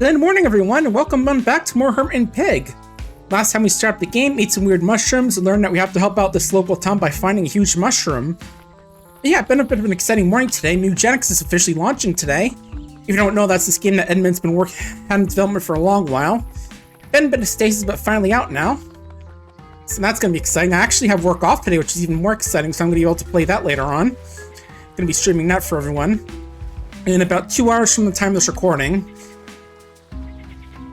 Good morning, everyone, and welcome on back to more Hermit and Pig. Last time we started the game, ate some weird mushrooms, and learned that we have to help out this local town by finding a huge mushroom. But yeah, been a bit of an exciting morning today. Mugenics is officially launching today. If you don't know, that's this game that Edmund's been had in development for a long while. Been a bit of stasis, but finally out now. So that's going to be exciting. I actually have work off today, which is even more exciting, so I'm going to be able to play that later on. Going to be streaming that for everyone in about 2 hours from the time of this recording.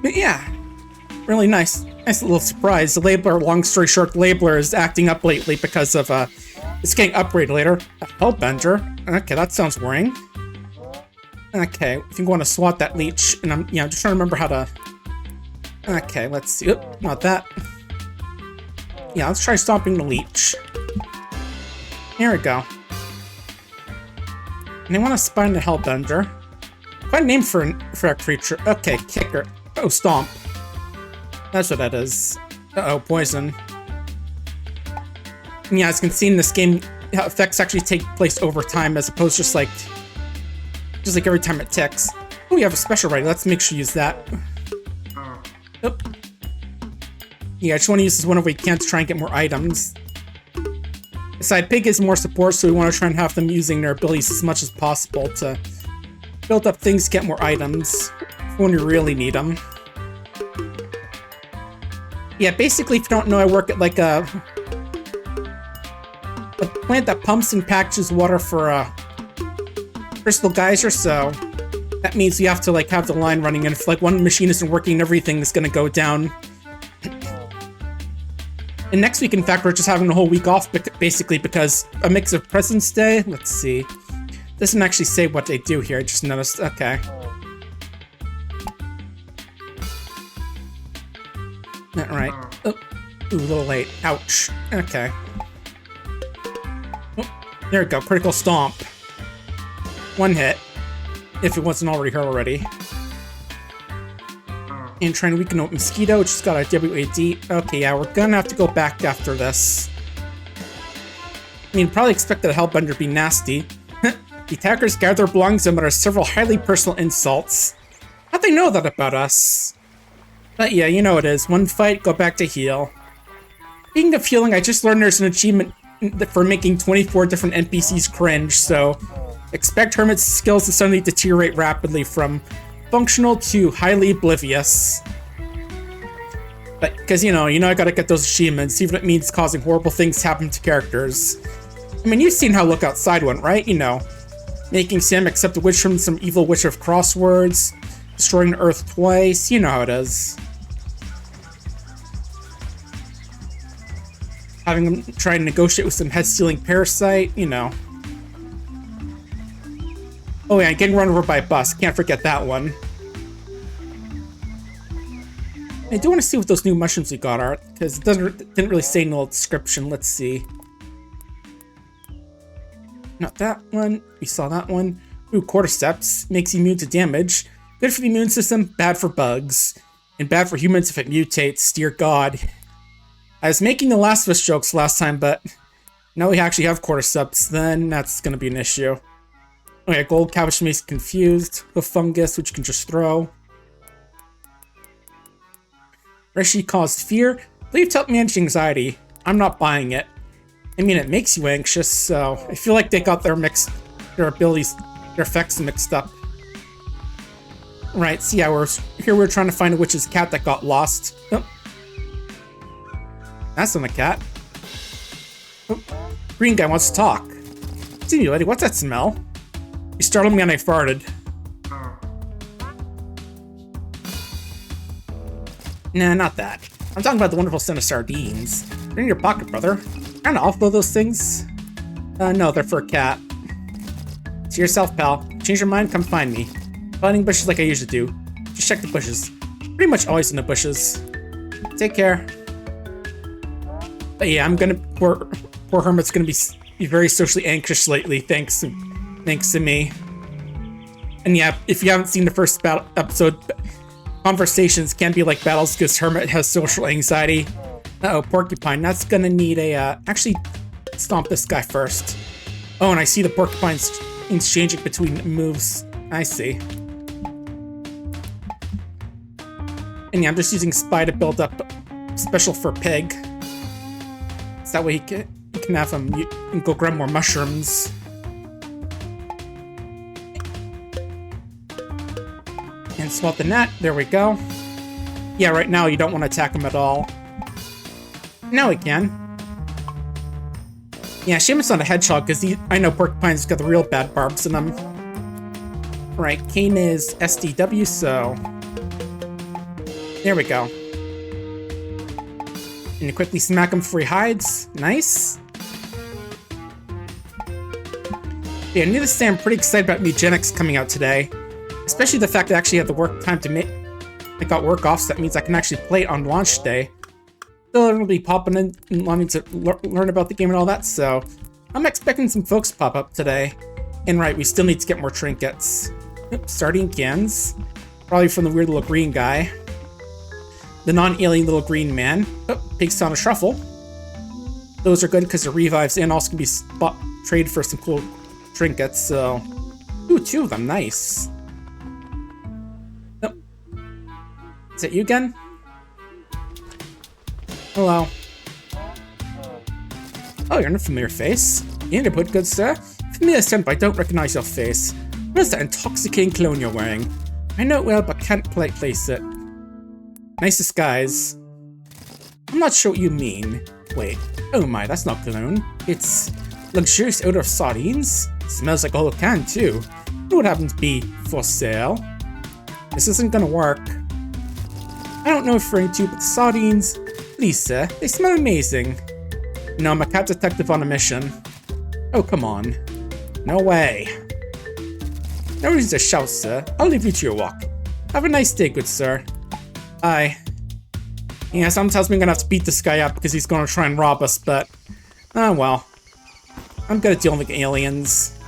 But yeah, really nice little surprise. The labeler, long story short, the labeler is acting up lately because of, it's getting upgraded later. A Hellbender. Okay, that sounds worrying. Okay, if you want to swat that leech, and I'm just trying to remember how to... Okay, let's see. Oop, not that. Yeah, let's try stomping the leech. Here we go. And I want to spine the Hellbender. Quite a name for a creature. Okay, Kicker. Oh, Stomp. That's what that is. Uh-oh, Poison. And yeah, as you can see in this game, effects actually take place over time as opposed to just like every time it ticks. Oh, we have a special ready. Let's make sure you use that. Oop. Yeah, I just want to use this whenever we can to try and get more items. Aside, Pig is more support, so we want to try and have them using their abilities as much as possible to build up things to get more items when you really need them. Yeah, basically, if you don't know, I work at like a plant that pumps and packages water for a crystal geyser, so that means you have to like have the line running, and if like one machine isn't working, everything is going to go down. And next week, in fact, we're just having a whole week off, basically because a mix of President's Day. Let's see. Doesn't actually say what they do here. I just noticed. Okay. Alright. Oh. Ooh, a little late. Ouch. Okay. Oh, there we go. Critical Stomp. One hit. If it wasn't already hurt already. And trying to weaken out Mosquito, which has got a WAD. Okay, yeah, we're gonna have to go back after this. I mean, probably expected a Hellbender to be nasty. The attackers gather their belongings and utter several highly personal insults. How'd they know that about us? But yeah, you know it is. One fight, go back to heal. Speaking of healing, I just learned there's an achievement for making 24 different NPCs cringe, so expect Hermit's skills to suddenly deteriorate rapidly from functional to highly oblivious. But, because, you know, I gotta get those achievements, even if it means causing horrible things to happen to characters. I mean, you've seen how Look Outside went, right? You know, making Sam accept a wish from some evil witch of crosswords, destroying the Earth twice, you know how it is. Having him try to negotiate with some head-stealing parasite, you know. Oh yeah, getting run over by a bus. Can't forget that one. I do want to see what those new mushrooms we got are, because it didn't really say in the little description. Let's see. Not that one. We saw that one. Ooh, Cordyceps. Makes you immune to damage. Good for the immune system, bad for bugs. And bad for humans if it mutates. Dear God. I was making the Last of Us jokes last time, but now we actually have Cordyceps, then that's going to be an issue. Okay, Gold Cabbage makes confused. Hoof Fungus, which you can just throw. Reshi caused fear. Believe to help manage anxiety. I'm not buying it. I mean, it makes you anxious, so I feel like they got their abilities, their effects mixed up. Right, see how we're trying to find a witch's cat that got lost. Oh. That's not a cat. Oh. Green guy wants to talk. See you, lady. What's that smell? You startled me and I farted. Nah, not that. I'm talking about the wonderful scent of sardines. They're in your pocket, brother. Trying to offload those things? No, they're for a cat. See yourself, pal. Change your mind, come find me. Finding bushes like I usually do. Just check the bushes. Pretty much always in the bushes. Take care. But yeah, poor Hermit's gonna be very socially anxious lately, thanks to me. And yeah, if you haven't seen the first episode, conversations can be like battles because Hermit has social anxiety. Uh-oh, Porcupine. That's gonna need a, actually, stomp this guy first. Oh, and I see the Porcupines exchanging between moves. I see. And yeah, I'm just using Spy to build up special for Pig. So that way he can have him and go grab more mushrooms. And swap the net. There we go. Yeah, right now you don't want to attack him at all. Now we can. Yeah, shame it's not a hedgehog, because I know Porcupine's got the real bad barbs in them. Right, Kane is SDW, so... There we go. And you quickly smack him before he hides. Nice. Yeah, needless to say, I'm pretty excited about Mugenics coming out today. Especially the fact that I actually have the work time to make... I got work off, so that means I can actually play it on launch day. Still going to be popping in and wanting to learn about the game and all that, so... I'm expecting some folks to pop up today. And right, we still need to get more trinkets. Oops, sardine cans. Probably from the weird little green guy. The non-alien little green man. Oh, Pig's on a truffle. Those are good because they're revives and also can be traded for some cool trinkets, so... Ooh, 2 of them, nice. Oh. Is it you again? Hello. Oh, you're in a familiar face. You need to put good, sir. Familiar scent, but I don't recognize your face. What is that intoxicating cologne you're wearing? I know it well, but can't place it. Nice disguise. I'm not sure what you mean. Wait. Oh my, that's not cologne. It's luxurious odor of sardines. It smells like a whole can, too. It would happen to be for sale. This isn't gonna work. I don't know if you're into, but the sardines... Please, sir, they smell amazing. No, I'm a cat detective on a mission. Oh, come on. No way. No reason to shout, sir. I'll leave you to your walk. Have a nice day, good sir. Bye. Yeah, someone tells me I'm gonna have to beat this guy up because he's gonna try and rob us, but... Oh, well. I'm good at dealing with aliens.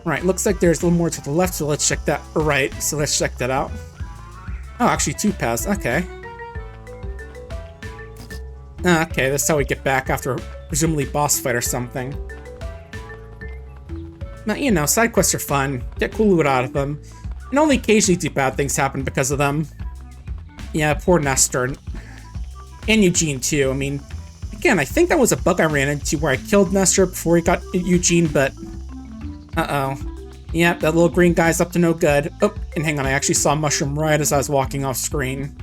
Right, looks like there's a little more to the left, so let's check that... Or right, so let's check that out. Oh, actually 2 paths, okay. Okay, that's how we get back after presumably boss fight or something. Now, you know, side quests are fun. Get cool loot out of them. And only occasionally do bad things happen because of them. Yeah, poor Nestor. And Eugene, too. I mean, again, I think that was a bug I ran into where I killed Nestor before he got Eugene, but... Uh-oh. Yep, that little green guy's up to no good. Oh, and hang on, I actually saw a mushroom right as I was walking off screen.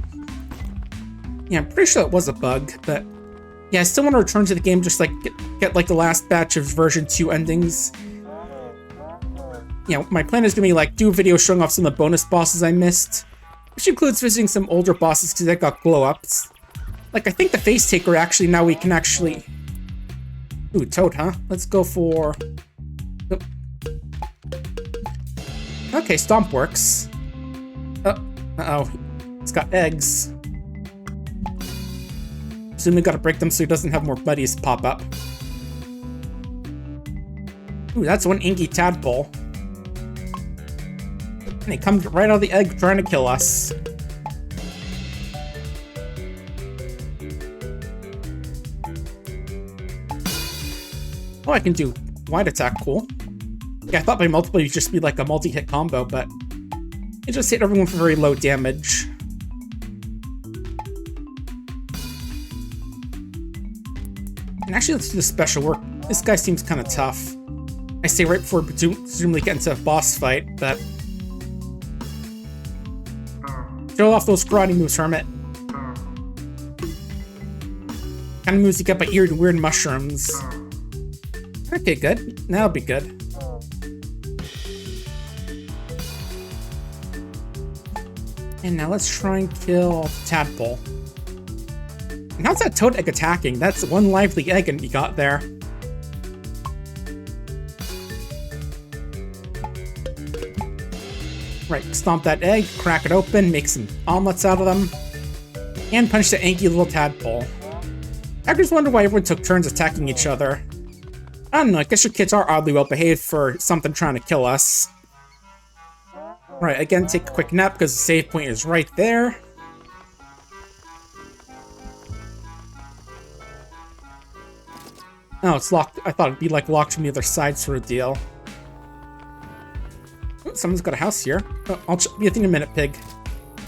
Yeah, I'm pretty sure it was a bug, but... Yeah, I still want to return to the game, just like, get like the last batch of version 2 endings. Yeah, my plan is gonna be like, do a video showing off some of the bonus bosses I missed. Which includes visiting some older bosses because they got glow-ups. Like, I think the Face Taker actually, now we can actually... Ooh, Toad, huh? Let's go for... Oh. Okay, Stomp works. Oh, uh-oh. It's got eggs. Assume we gotta break them so he doesn't have more buddies pop up. Ooh, that's one inky tadpole. And he comes right out of the egg trying to kill us. Oh, I can do wide attack, cool. Yeah, I thought by multiple you'd just be like a multi-hit combo, but it just hit everyone for very low damage. And actually, let's do the special work. This guy seems kind of tough. I say right before presumably get into a boss fight, but... Show off those karate moves, Hermit. Kind of moves you get by eating weird mushrooms. Okay, good. That'll be good. And now let's try and kill Tadpole. And how's that toad egg attacking? That's one lively egg and you got there. Right, stomp that egg, crack it open, make some omelets out of them, and punch the anky little tadpole. I just wonder why everyone took turns attacking each other. I don't know, I guess your kids are oddly well behaved for something trying to kill us. Right, again, take a quick nap because the save point is right there. Oh, it's locked. I thought it'd be like locked from the other side sort of deal. Oh, someone's got a house here. Oh, I'll be with you in a minute, pig.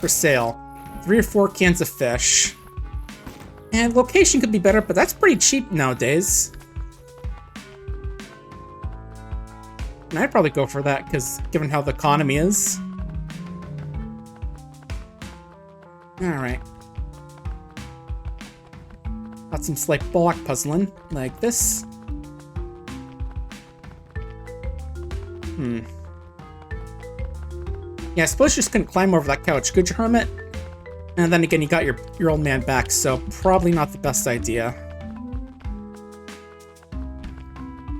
for sale. 3 or 4 cans of fish. And location could be better, but that's pretty cheap nowadays. And I'd probably go for that, because given how the economy is. Alright. Got some slight block puzzling, like this. Yeah, I suppose you just couldn't climb over that couch, could you, Hermit? And then again, you got your old man back, so probably not the best idea.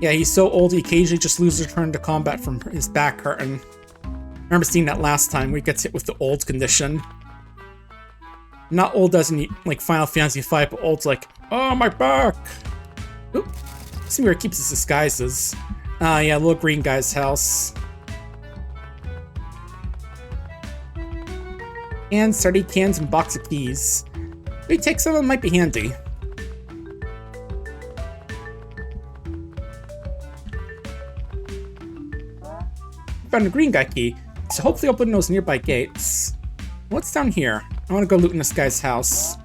Yeah, he's so old he occasionally just loses return to combat from his back hurting. I remember seeing that last time where he gets hit with the old condition. Not old as in like Final Fantasy V, but old's like, oh, my back! Oop. See where he keeps his disguises. Yeah, little green guy's house. And 30 cans and box of keys. Maybe take some of them, might be handy. Found a green guy key, so hopefully open those nearby gates. What's down here? I want to go loot in this guy's house.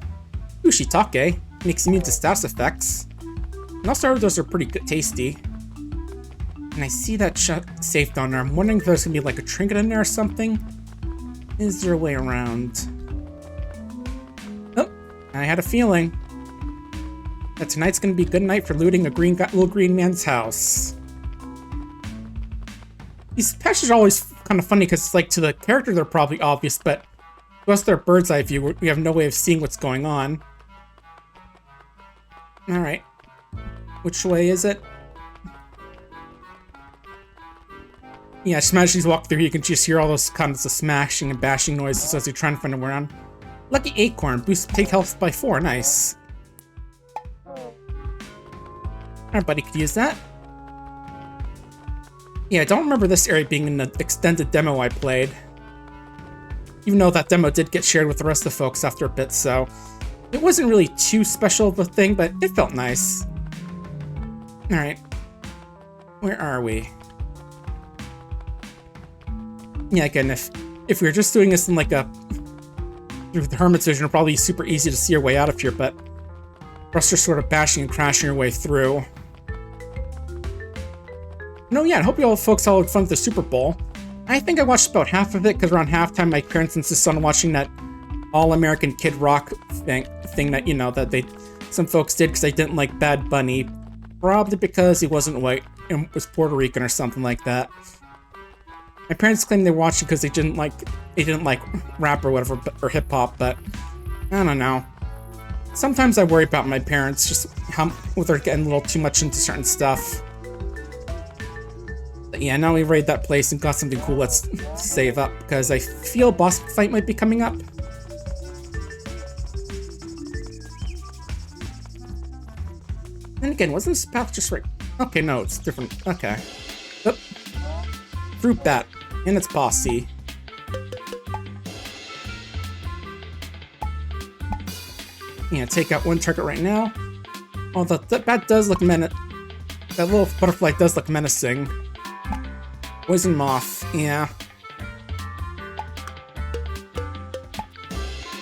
Ooh, shiitake. Makes immune to status effects. And also those are pretty good, tasty. And I see that safe down there. I'm wondering if there's gonna be like a trinket in there or something. Is there a way around? Oh, I had a feeling that tonight's gonna be a good night for looting a little green man's house. These patches are always kind of funny because it's like to the character they're probably obvious, but to us they're bird's eye view. We have no way of seeing what's going on. Alright. Which way is it? Yeah, just imagine he's walking through here, you can just hear all those kinds of smashing and bashing noises as you're trying to find a way around. Lucky acorn, boosts pig health by 4, nice. Alright, buddy, could use that. Yeah, I don't remember this area being in the extended demo I played. Even though that demo did get shared with the rest of the folks after a bit, so it wasn't really too special of a thing, but it felt nice. Alright. Where are we? Yeah, again, if we were just doing this in like through the Hermit's vision, it'd probably be super easy to see your way out of here, but for us just sort of bashing and crashing your way through. No, yeah, I hope you all folks all had fun with the Super Bowl. I think I watched about half of it, because around halftime my parents insisted on watching that All-American Kid Rock thing that, you know, that some folks did because they didn't like Bad Bunny. Probably because he wasn't white and was Puerto Rican or something like that. My parents claimed they watched it because they didn't like rap or whatever, or hip hop, but I don't know. Sometimes I worry about my parents, just how they're getting a little too much into certain stuff. But yeah, now we raid that place and got something cool. Let's save up because I feel a boss fight might be coming up. And again, wasn't this path just right? Okay, no, it's different. Okay. Oop. Fruit bat. And its posse. Yeah, take out one target right now. Oh, that bat does look that little butterfly does look menacing. Poison moth, yeah.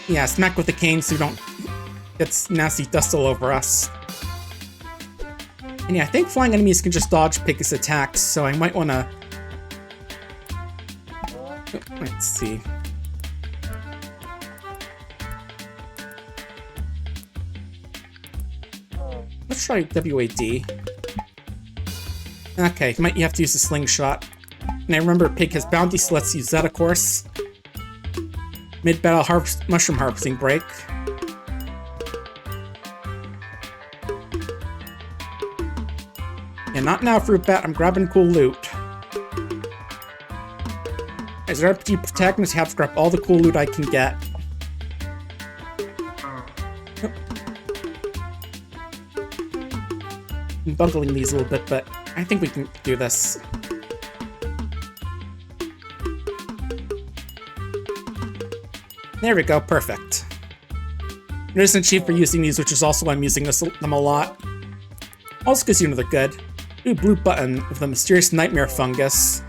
Yeah, smack with the cane so you don't get nasty dust all over us. And yeah, I think flying enemies can just dodge Pig's attacks, so I might want to... Let's see. Let's try WAD. Okay, you have to use the slingshot. And I remember Pig has bounty, so let's use that, of course. Mid-battle mushroom harvesting break. Yeah, not now, Fruit Bat. I'm grabbing cool loot. As an RPG protagonist, I have to grab all the cool loot I can get. Yep. I'm bungling these a little bit, but I think we can do this. There we go, perfect. There's an achievement for using these, which is also why I'm using them a lot. Also because you know they're good. Ooh, blue button of the mysterious nightmare fungus.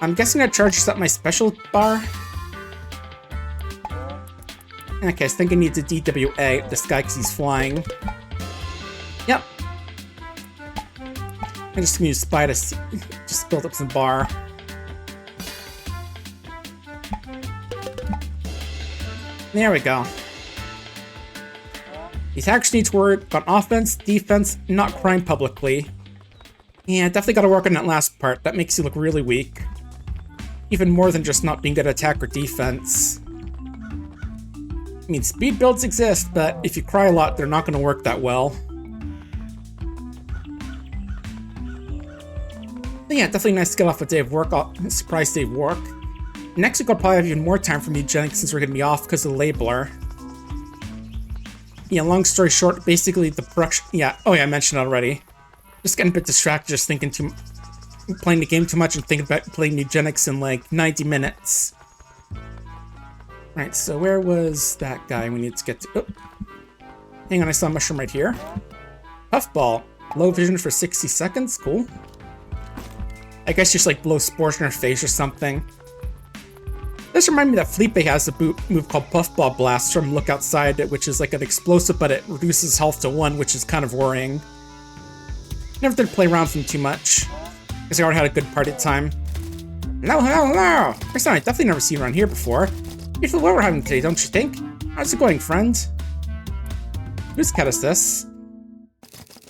I'm guessing that charges up my special bar. Okay, I think I need to DWA this guy because he's flying. Yep. I'm just gonna use Spy to just build up some bar. There we go. These hackers need to work on offense, defense, not crying publicly. Yeah, definitely gotta work on that last part. That makes you look really weak. Even more than just not being good at attack or defense. I mean, speed builds exist, but if you cry a lot, they're not gonna work that well. But yeah, definitely nice to get off a day of work, surprise day of work. Next week I'll probably have even more time for eugenics since we're gonna be off because of the labeler. Yeah, long story short, basically the production. Yeah, oh yeah, I mentioned it already. Just getting a bit distracted, just thinking playing the game too much and thinking about playing eugenics in like 90 minutes. Right, so where was that guy we need to get to? Oh. Hang on, I saw a mushroom right here. Puffball. Low vision for 60 seconds, cool. I guess just like blow spores in her face or something. This reminds me that Felipe has a move called Puffball Blast from Look Outside, which is like an explosive, but it reduces health to 1, which is kind of worrying. Never did play around with him too much, because I already had a good party time. Hello! First time I've definitely never seen you around here before. Beautiful what we're having today, don't you think? How's it going, friend? Whose cat is this?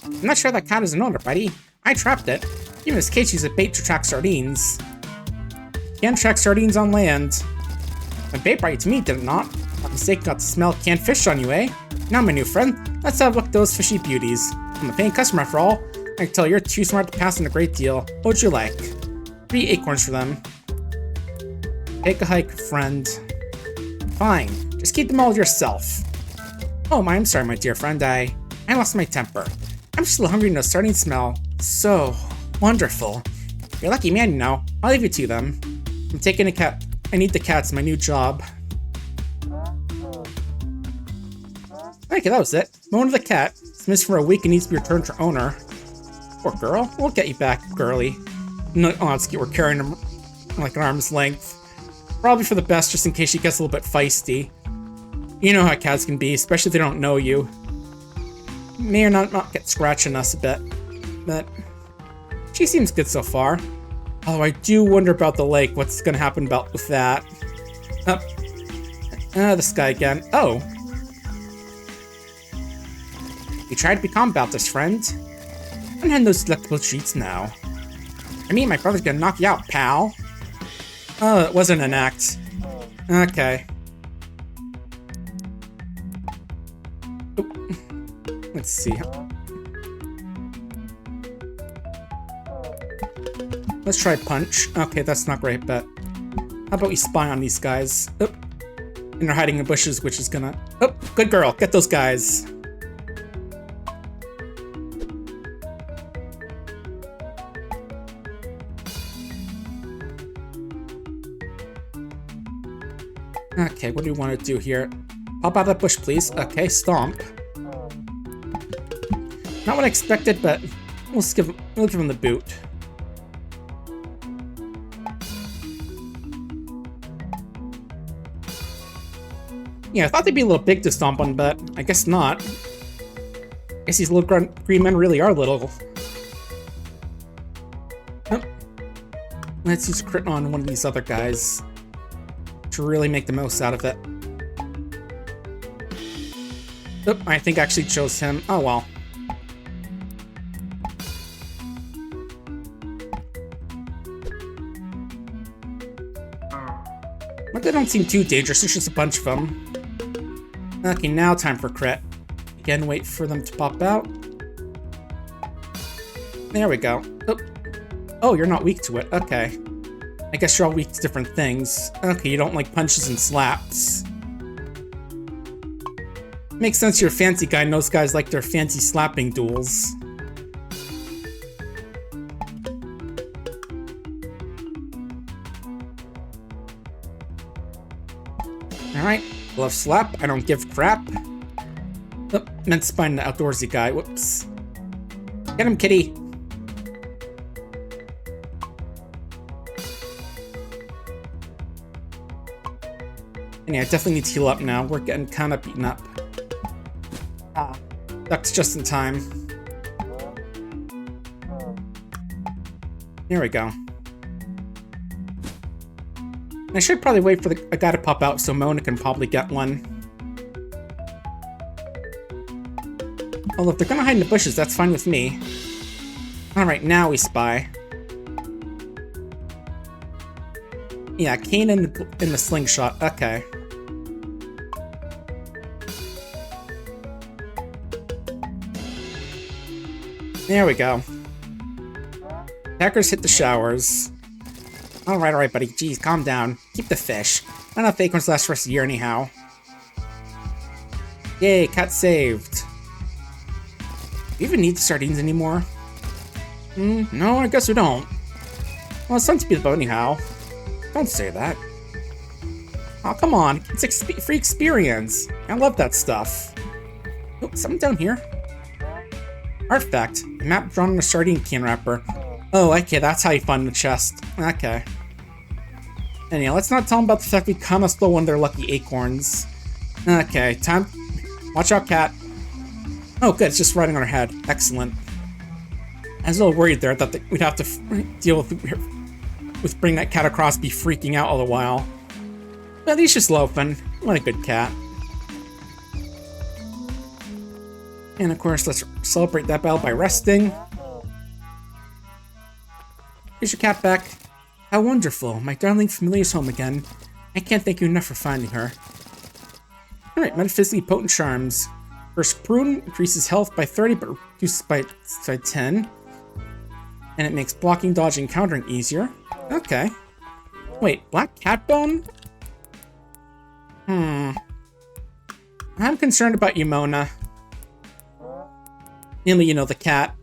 I'm not sure that cat is an owner, buddy. I trapped it. Even this cage uses a bait to track sardines. Can't track sardines on land. My bait brought you to me, did it not? By mistake got to smell canned fish on you, eh? Now, my new friend, let's have a look at those fishy beauties. I'm a paying customer after all. I can tell you're too smart to pass on a great deal. What would you like? 3 acorns for them. Take a hike, friend. Fine. Just keep them all to yourself. Oh, I'm sorry, my dear friend. I lost my temper. I'm just a little hungry and the sardines smell so wonderful. You're a lucky man, you know. I'll leave you to them. I'm taking a cat. I need the cats, my new job. Okay, that was it. Mona the cat. It's missing for a week and needs to be returned to her owner. Poor girl. We'll get you back, girly. No, honestly, we're carrying him like an arm's length. Probably for the best, just in case she gets a little bit feisty. You know how cats can be, especially if they don't know you. May or not get scratching us a bit, but she seems good so far. Oh, I do wonder about the lake. What's gonna happen with that? This guy again. Oh. You tried to be calm about this, friend. Unhand those delectable treats now. I mean, my brother's gonna knock you out, pal. Oh, it wasn't an act. Okay. Oop. Let's see. Let's try punch. Okay, that's not great, but how about we spy on these guys? Oop. And they're hiding in bushes, which is gonna... Oh, good girl. Get those guys. Okay, what do we want to do here? Pop out of that bush, please. Okay, stomp. Not what I expected, but we'll give him the boot. Yeah, I thought they'd be a little big to stomp on, but I guess not. I guess these little green men really are little. Oh. Let's use crit on one of these other guys to really make the most out of it. Oh, I think I actually chose him. Oh well. But they don't seem too dangerous, there's just a bunch of them. Okay, now time for crit. Again, wait for them to pop out. There we go. Oh, you're not weak to it. Okay. I guess you're all weak to different things. Okay, you don't like punches and slaps. Makes sense you're a fancy guy and those guys like their fancy slapping duels. Alright, glove slap, I don't give crap. Oh, meant to find the outdoorsy guy, whoops. Get him, kitty! And yeah, I definitely need to heal up now. We're getting kind of beaten up. Ah, that's just in time. There we go. I should probably wait for a guy to pop out so Mona can probably get one. Although if they're gonna hide in the bushes, that's fine with me. Alright, now we spy. Yeah, Kane in the slingshot. Okay. There we go. Attackers hit the showers. Alright, buddy. Jeez, calm down. Keep the fish. Not enough acorns last for us a year anyhow. Yay, cat saved. Do you even need the sardines anymore? No, I guess we don't. Well, it's time to beat the boat anyhow. Don't say that. Oh, come on. It's free experience. I love that stuff. Oh, something down here. Artifact. A map drawn on a sardine can wrapper. Oh, okay, that's how you find the chest. Okay. Anyhow, let's not tell them about the fact we kinda stole one of their lucky acorns. Okay, time. Watch out, cat. Oh, good, it's just riding on our head. Excellent. I was a little worried there. I thought that we'd have to deal with bringing that cat across, be freaking out all the while. But he's just loafing. What a good cat. And of course, let's celebrate that battle by resting. Here's your cat back. How wonderful. My darling familiar's home again. I can't thank you enough for finding her. Alright, metaphysically potent charms. First prune increases health by 30, but reduces by 10. And it makes blocking, dodging, countering easier. Okay. Wait, black cat bone? I'm concerned about you, Mona. Mainly, you know, the cat.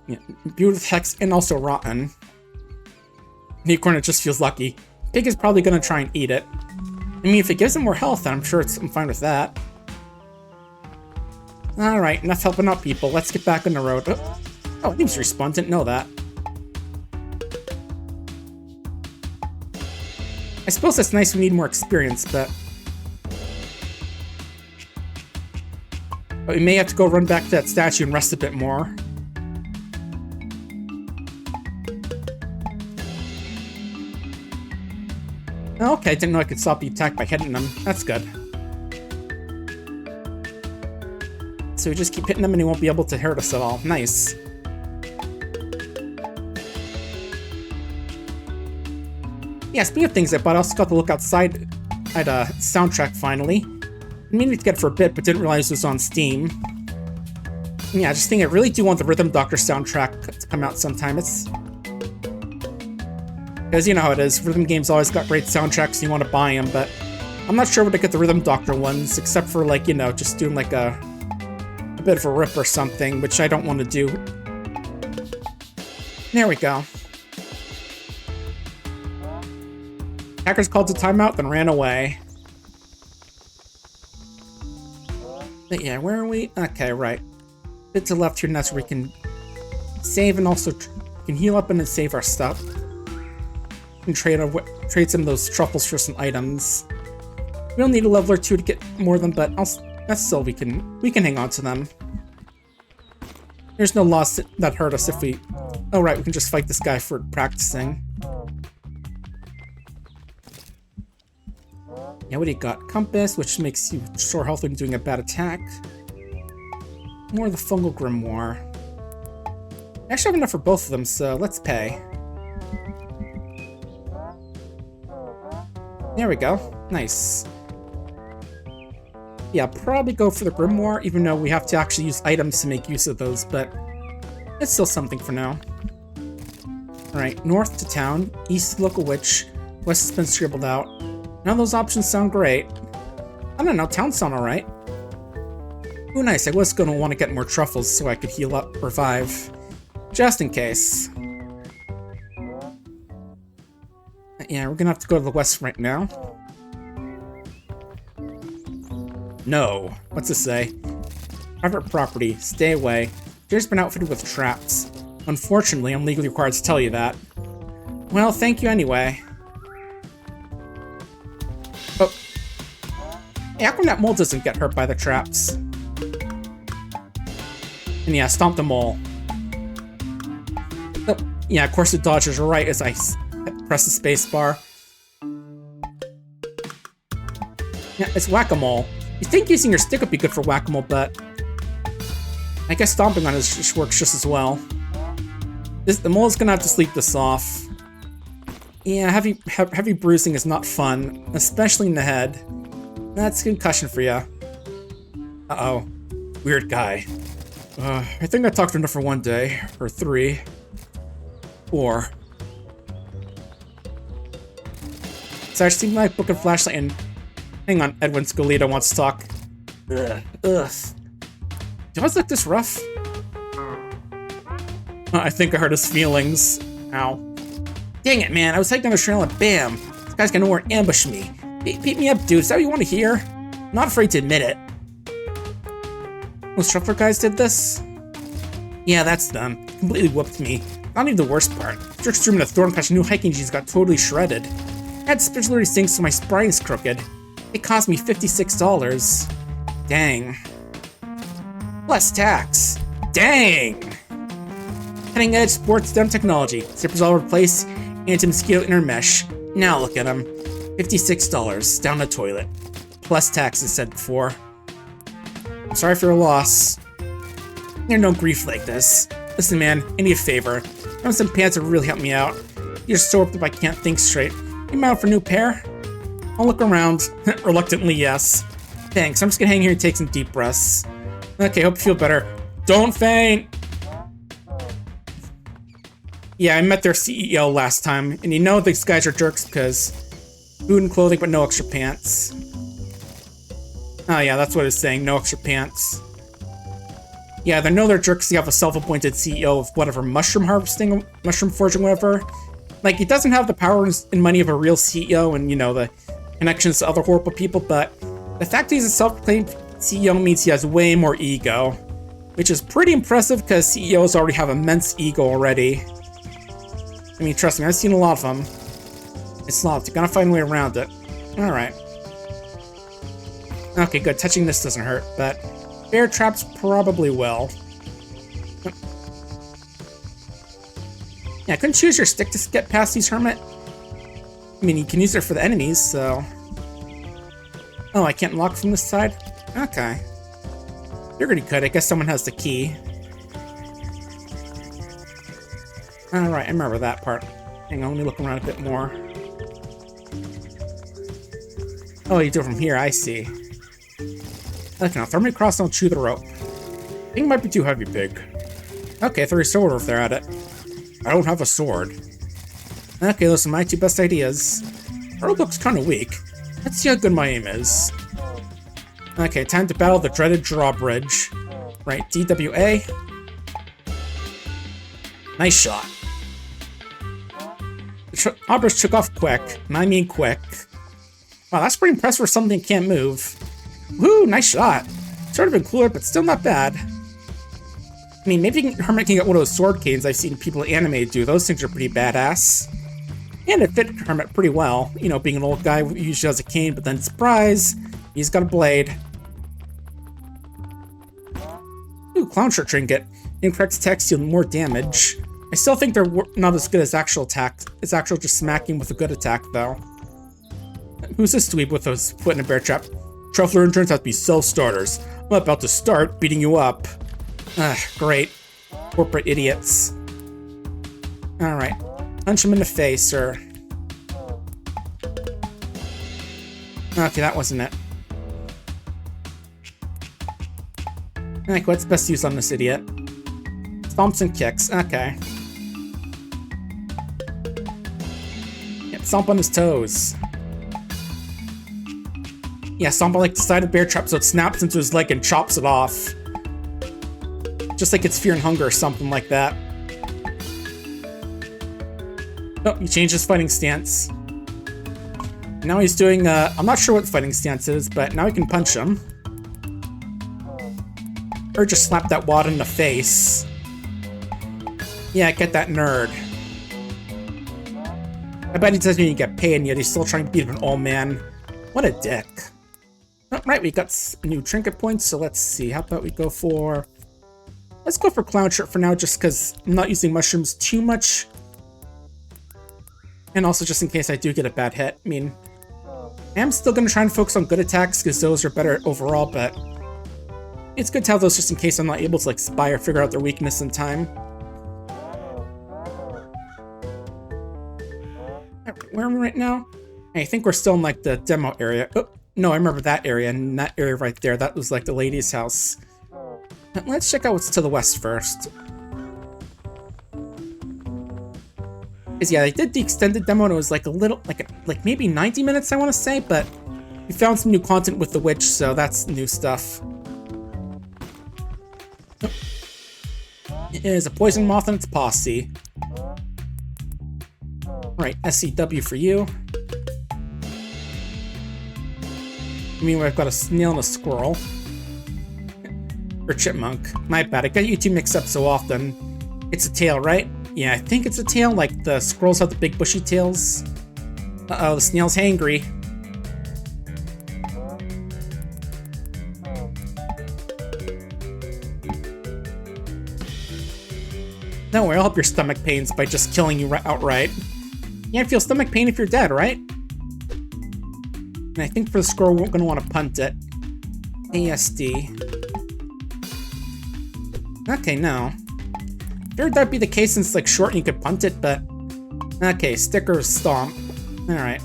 Yeah, imbued with hex and also rotten. The acorn just feels lucky. Pig is probably gonna try and eat it. I mean, if it gives him more health, then I'm sure I'm fine with that. Alright, enough helping out people. Let's get back on the road. Oh, it was respawned. Didn't know that. I suppose that's nice we need more experience, but we may have to go run back to that statue and rest a bit more. Okay, I didn't know I could stop the attack by hitting them. That's good. So we just keep hitting them and he won't be able to hurt us at all. Nice. Yeah, speaking of things I bought, I also got to look outside at a soundtrack finally. I meaning to get it for a bit, but didn't realize it was on Steam. And yeah, I just think I really do want the Rhythm Doctor soundtrack to come out sometime. Because you know how it is, rhythm games always got great soundtracks and you want to buy them, but I'm not sure where to get the Rhythm Doctor ones, except for, like, you know, just doing like a bit of a rip or something, which I don't want to do. There we go. Hackers called to timeout, then ran away. But yeah, where are we? Okay, right. Bit to the left here, and that's where we can save and also can heal up and then save our stuff. And trade some of those truffles for some items. We don't need a level or two to get more of them, but that's still we can hang on to them. There's no loss that hurt us if we. Oh right, we can just fight this guy for practicing. Yeah, what do you got? Compass, which makes you restore health when doing a bad attack. More of the fungal grimoire. I actually have enough for both of them, so let's pay. There we go. Nice. Yeah, I'll probably go for the grimoire, even though we have to actually use items to make use of those, but it's still something for now. Alright, north to town, east to local witch, west has been scribbled out. None of those options sound great. I don't know, towns sound alright. Ooh, nice, I was gonna want to get more truffles so I could heal up, revive. Just in case. Yeah, we're gonna have to go to the west right now. No. What's this say? Private property. Stay away. Jared's been outfitted with traps. Unfortunately, I'm legally required to tell you that. Well, thank you anyway. Oh. Hey, how come that mole doesn't get hurt by the traps? And yeah, stomp the mole. Oh, yeah, of course it dodges right as I press the space bar. Yeah, it's whack-a-mole. You'd think using your stick would be good for whack-a-mole, but I guess stomping on it just works just as well. The mole's gonna have to sleep this off. Yeah, heavy bruising is not fun, especially in the head. That's concussion for ya. Uh-oh. Weird guy. I think I talked enough for one day. Or 3. 4. So I just need my book and flashlight and... Hang on, Edwin Scalita wants to talk. Ugh. Do I always look this rough? I think I hurt his feelings. Ow. Dang it, man. I was hiking down the trail and bam! This guy's gonna know where to ambush me. Beat me up, dude. Is that what you want to hear? I'm not afraid to admit it. Those shuffler guys did this? Yeah, that's them. Completely whooped me. Not even the worst part. Jerks threw me in a thorn patch. New hiking jeans got totally shredded. I had spiritual stings so my spine's crooked. It cost me $56. Dang. Plus tax. Dang! Cutting edge sports STEM technology. Zippers all replaced. Anti-mosquito inner mesh. Now look at them. $56 down the toilet. Plus taxes said before. I'm sorry for your loss. There's no grief like this. Listen, man, I need a favor. I want some pants that really help me out. You're so up if I can't think straight. You out for a new pair? I'll look around. Reluctantly, yes. Thanks, I'm just gonna hang here and take some deep breaths. Okay, hope you feel better. Don't faint! Yeah, I met their CEO last time, and you know these guys are jerks because food and clothing, but no extra pants. Oh yeah, that's what it's saying, no extra pants. Yeah, they know they're jerks. You have a self-appointed CEO of whatever, mushroom harvesting, mushroom foraging, whatever. Like, he doesn't have the power and money of a real CEO and, you know, the connections to other horrible people, but the fact that he's a self-proclaimed CEO means he has way more ego, which is pretty impressive because CEOs already have immense ego already. I mean, trust me, I've seen a lot of them. It's not, you gotta find a way around it. Alright. Okay, good. Touching this doesn't hurt, but bear traps probably will. Yeah, I couldn't choose your stick to get past these, Hermit. I mean, you can use it for the enemies, so... Oh, I can't lock from this side? Okay. Figured he could. I guess someone has the key. Alright, I remember that part. Hang on, let me look around a bit more. Oh, you do it from here, I see. Okay, now throw me across and I'll chew the rope. I think it might be too heavy, pig. Okay, throw your sword if they're at it. I don't have a sword. Okay, those are my 2 best ideas. Our rope looks kind of weak. Let's see how good my aim is. Okay, time to battle the dreaded drawbridge. Right, DWA. Nice shot. The drawbridge took off quick, and I mean quick. Wow, that's pretty impressive for something that can't move. Woo, nice shot. Sort of been cooler, but still not bad. I mean, maybe Hermit can get one of those sword canes I've seen people animated do. Those things are pretty badass. And it fit Hermit pretty well. You know, being an old guy who usually has a cane, but then surprise, he's got a blade. Ooh, clown shirt trinket. Incorrect text deal more damage. I still think they're not as good as actual attack. It's actual just smacking with a good attack, though. Who's this dweeb with his foot in a bear trap? Truffler interns have to be self-starters. I'm about to start beating you up. Great. Corporate idiots. Alright. Punch him in the face, or... Okay, that wasn't it. Okay, what's best use on this idiot? Stomps and kicks. Okay. Yep, stomp on his toes. Yeah, stomp on like the side of bear trap so it snaps into his leg and chops it off. Just like it's fear and hunger or something like that. Oh, he changed his fighting stance. Now he's doing, I'm not sure what fighting stance is, but now he can punch him. Or just slap that wad in the face. Yeah, get that nerd. I bet he doesn't even get paid, and yet he's still trying to beat up an old man. What a dick. Oh, right, we got new trinket points, so let's see. How about we go for... Let's go for clown shirt for now, just because I'm not using mushrooms too much. And also just in case I do get a bad hit. I mean, I am still going to try and focus on good attacks, because those are better overall, but... It's good to have those just in case I'm not able to, like, spy or figure out their weakness in time. Where am I right now? I think we're still in, like, the demo area. Oh, no, I remember that area, and that area right there. That was, like, the lady's house. Let's check out what's to the west first. Because, yeah, they did the extended demo, and it was, like, a little, like maybe 90 minutes, I want to say, but we found some new content with the witch, so that's new stuff. Oh. It is a poison moth and its posse. Right, SCW for you. Meanwhile, I've got a snail and a squirrel. Or chipmunk. My bad, I got you two mixed up so often. It's a tail, right? Yeah, I think it's a tail, like the squirrels have the big bushy tails. Uh-oh, the snail's hangry. Don't worry, I'll help your stomach pains by just killing you outright. You can't feel stomach pain if you're dead, right? And I think for the squirrel, we're going to want to punt it. ASD. Okay, no. Figured that'd be the case since it's like short and you could punt it, but... Okay, sticker stomp. Alright.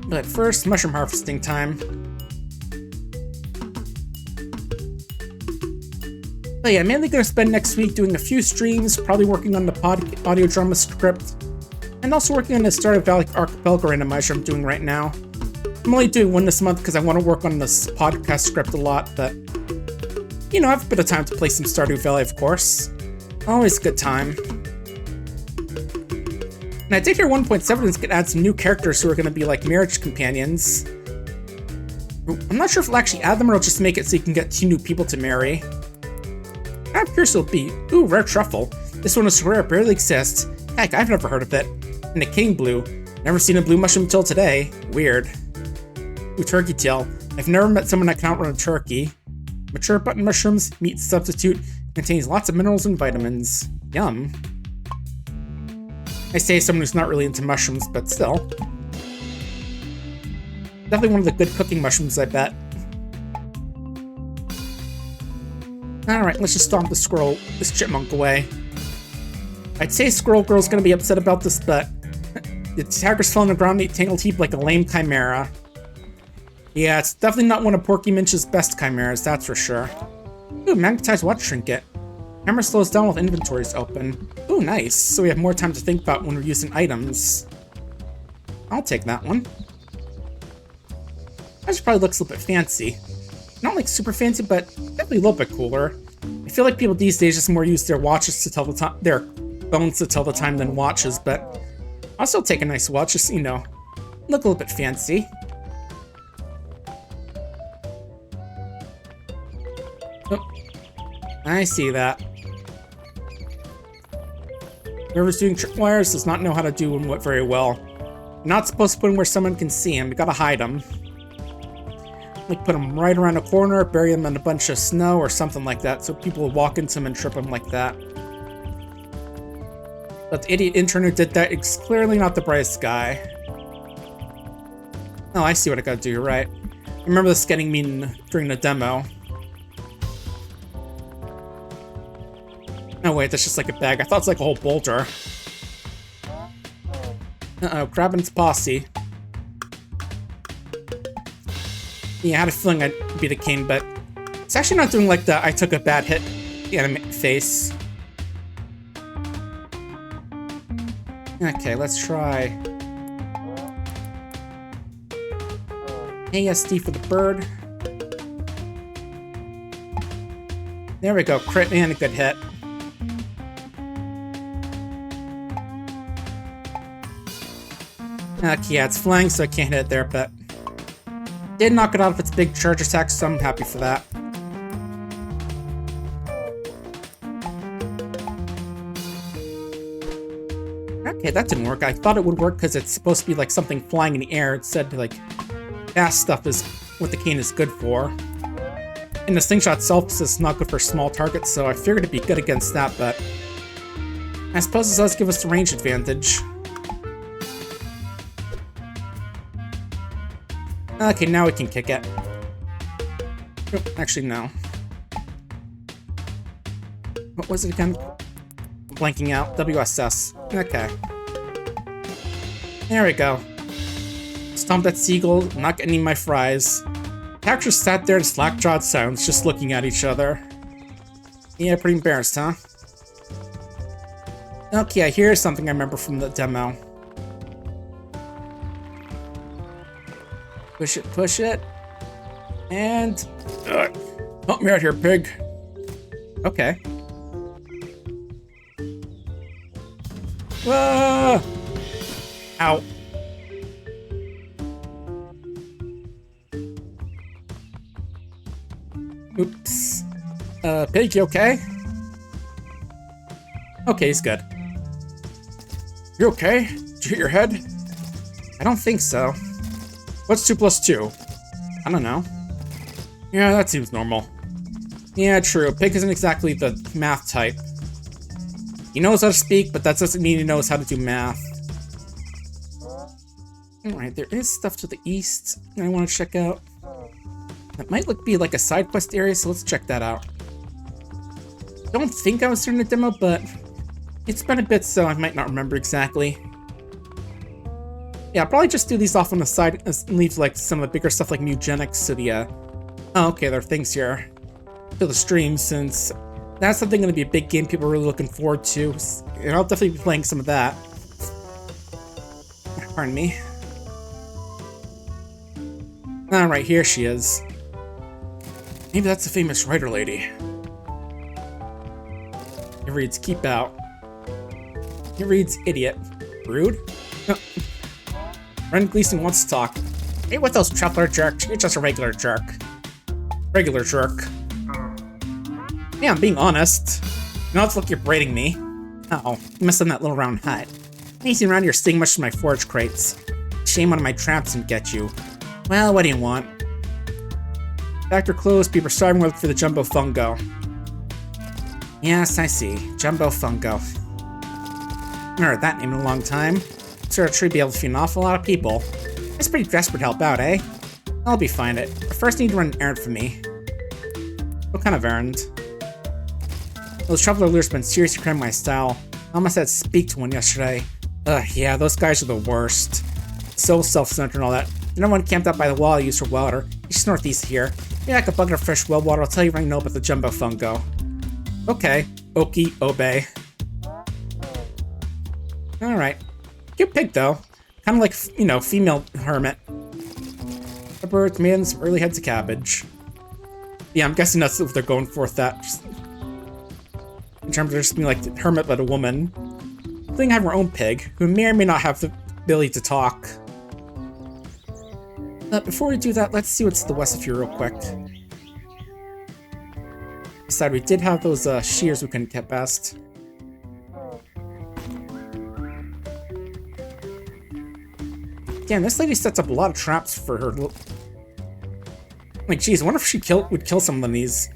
But first, mushroom harvesting time. But yeah, I'm mainly going to spend next week doing a few streams, probably working on the audio drama script, and also working on the Stardew Valley Archipelago randomizer I'm doing right now. I'm only doing one this month because I want to work on this podcast script a lot, but, you know, I have a bit of time to play some Stardew Valley, of course. Always a good time. And I did hear 1.7 is going to add some new characters who are going to be like marriage companions. I'm not sure if it'll actually add them or it'll just make it so you can get 2 new people to marry. I'm curious it'll be. Ooh, rare truffle. This one is rare, barely exists. Heck, I've never heard of it. And a king blue. Never seen a blue mushroom until today. Weird. Ooh, turkey tail. I've never met someone that can outrun a turkey. Mature button mushrooms, meat substitute, contains lots of minerals and vitamins. Yum. I say someone who's not really into mushrooms, but still. Definitely one of the good cooking mushrooms, I bet. Alright, let's just stomp this chipmunk away. I'd say Squirrel Girl's gonna be upset about this, but the attackers fell on the ground in a tangled heap like a lame chimera. Yeah, it's definitely not one of Porky Minch's best chimeras, that's for sure. Ooh, magnetized watch trinket. Hammer slows down while inventory's open. Ooh, nice. So we have more time to think about when we're using items. I'll take that one. That just probably looks a little bit fancy. Not like super fancy, but definitely a little bit cooler. I feel like people these days just more use their watches to tell the time, their phones to tell the time than watches, but I'll still take a nice watch, just, you know, look a little bit fancy. Oh, I see that. Whoever's doing tripwires does not know how to do them very well. You're not supposed to put them where someone can see them, you gotta hide them. Like put them right around a corner, bury them in a bunch of snow or something like that, so people will walk into them and trip them like that. But the idiot intern who did that is clearly not the brightest guy. Oh, I see what I gotta do, you're right. I remember this getting mean during the demo. Oh wait, that's just like a bag. I thought it's like a whole boulder. Uh-oh, Crab and its posse. Yeah, I had a feeling I'd be the king, but it's actually not doing like the I took a bad hit anime face. Okay, let's try ASD for the bird. There we go, crit and a good hit. Okay, yeah, it's flying, so I can't hit it there, but did knock it out of its big charge attack, so I'm happy for that. Okay, that didn't work. I thought it would work because it's supposed to be like something flying in the air. It said like fast stuff is what the cane is good for. And the slingshot itself is not good for small targets, so I figured it'd be good against that, but I suppose it does give us the range advantage. Okay, now we can kick it. Oh, actually, no. What was it again? Blanking out. WSS. Okay. There we go. Stomped that seagull, not getting any of my fries. Characters sat there in slack-jawed silence, just looking at each other. Yeah, pretty embarrassed, huh? Okay, here's something I remember from the demo. Push it. And... help me out here, pig. Okay. Whoa! Ow. Oops. Pig, you okay? Okay, he's good. You okay? Did you hit your head? I don't think so. What's 2 plus 2? I don't know. Yeah, that seems normal. Yeah, true. Pig isn't exactly the math type. He knows how to speak, but that doesn't mean he knows how to do math. Alright, there is stuff to the east I want to check out. That might be like a side quest area, so let's check that out. Don't think I was during the demo, but it's been a bit, so I might not remember exactly. Yeah, I'll probably just do these off on the side and leave like some of the bigger stuff like mutagenics to the oh, okay, there are things here to the stream, since that's something going to be a big game people are really looking forward to. And I'll definitely be playing some of that. Pardon me. Alright, here she is. Maybe that's a famous writer lady. It reads, keep out. It reads, idiot. Rude? Ren Gleason wants to talk. Hey, with those traveler jerks, you're just a regular jerk. Regular jerk. Yeah, I'm being honest. Now it's like you're braiding me. Uh-oh, you must have that little round hut. Amazing around here sting much to my forage crates. Shame one of my traps didn't get you. Well, what do you want? Factor closed, people are starving for the Jumbo Fungo. Yes, I see. Jumbo Fungo. I've heard that name in a long time. Sort of tree be able to feed an awful lot of people. It's pretty desperate to help out, eh? I'll be fine it. But first I need to run an errand for me. What kind of errand? Those traveler lures have been seriously cramming my style. I almost had to speak to one yesterday. Ugh, yeah, those guys are the worst. So self-centered and all that. No one camped out by the wall I use for water. Just northeast here. Maybe like a bucket of fresh well water. I'll tell you everything I know about the Jumbo Fungo. Okay. Okie, obey. Alright. Cute pig, though. Kind of like, you know, female hermit. Pepper, tomatoes, some early heads of cabbage. Yeah, I'm guessing that's what they're going for with that. Just in terms of just being like the hermit, but a woman. I think I have our own pig, who may or may not have the ability to talk. But before we do that, let's see what's to the west of here real quick. Besides, we did have those shears we couldn't get past. Damn, this lady sets up a lot of traps for her. Like, geez, I wonder if she would kill some of these.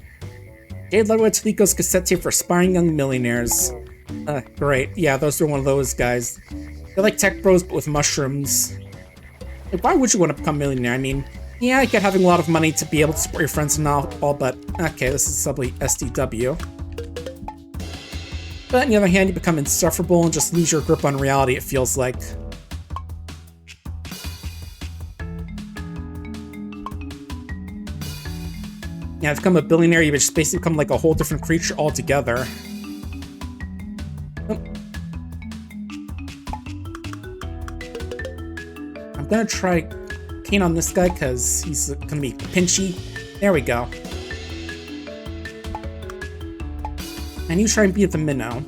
Jade Ludwig Talico's cassette tape for aspiring young millionaires. Great. Yeah, those are one of those guys. They're like tech bros, but with mushrooms. Like, why would you want to become a millionaire? I mean, yeah, I get having a lot of money to be able to support your friends and all, but okay, this is subtly SDW. But on the other hand, you become insufferable and just lose your grip on reality, it feels like. Yeah, to become a billionaire, you just basically become like a whole different creature altogether. Oh. I'm gonna try cane on this guy because he's gonna be pinchy. There we go. And you try and beat the minnow.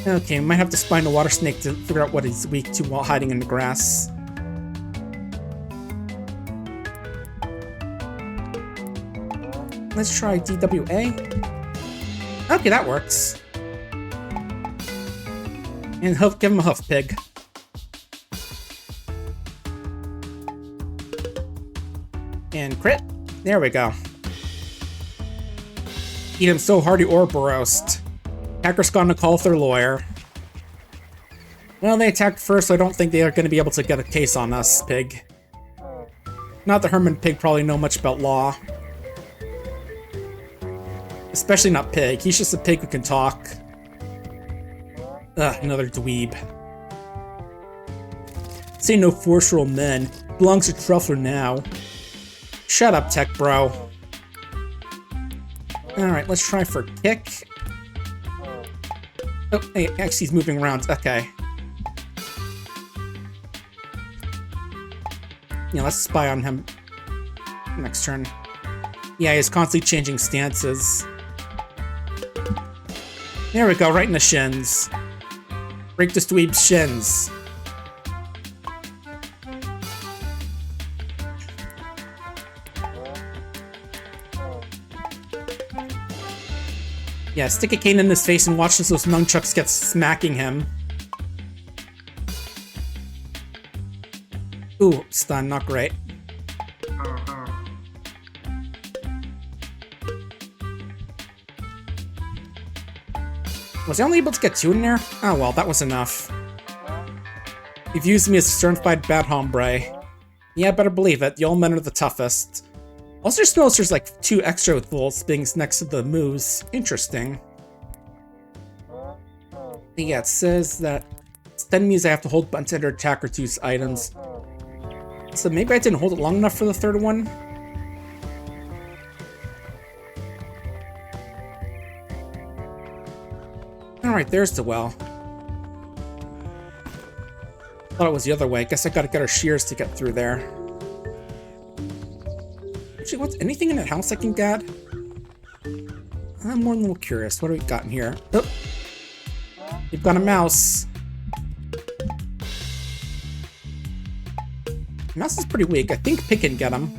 Okay, we might have to find a water snake to figure out what he's weak to while hiding in the grass. Let's try DWA. Okay, that works. And give him a hoof pig. And crit. There we go. Eat him so hard he orb roast. Hacker's gonna call their lawyer. Well, they attacked first, so I don't think they are going to be able to get a case on us, pig. Not that Hermit and Pig probably know much about law. Especially not Pig. He's just a pig who can talk. Ugh, another dweeb. Say no force rule men. Belongs to Truffler now. Shut up, tech bro. Alright, let's try for kick. Oh, hey, actually he's moving around. Okay. Yeah, let's spy on him next turn. Yeah, he's constantly changing stances. There we go, right in the shins. Break this dweeb's shins. Yeah, stick a cane in his face and watch as those nunchucks get smacking him. Ooh, stun, not great. Was I only able to get 2 in there? Oh well, that was enough. You've used me as a certified bad hombre. Yeah, better believe it, the old men are the toughest. Also just noticed there's like 2 extra little things next to the moves. Interesting. Yeah, it says that stun means I have to hold button to enter attack or to use items. So maybe I didn't hold it long enough for the third one? Alright, there's the well. Thought it was the other way. Guess I gotta get our shears to get through there. Actually, what's anything in that house I can get? I'm more than a little curious. What do we got in here? Oh! You've got a mouse. Mouse is pretty weak. I think Pig can get him.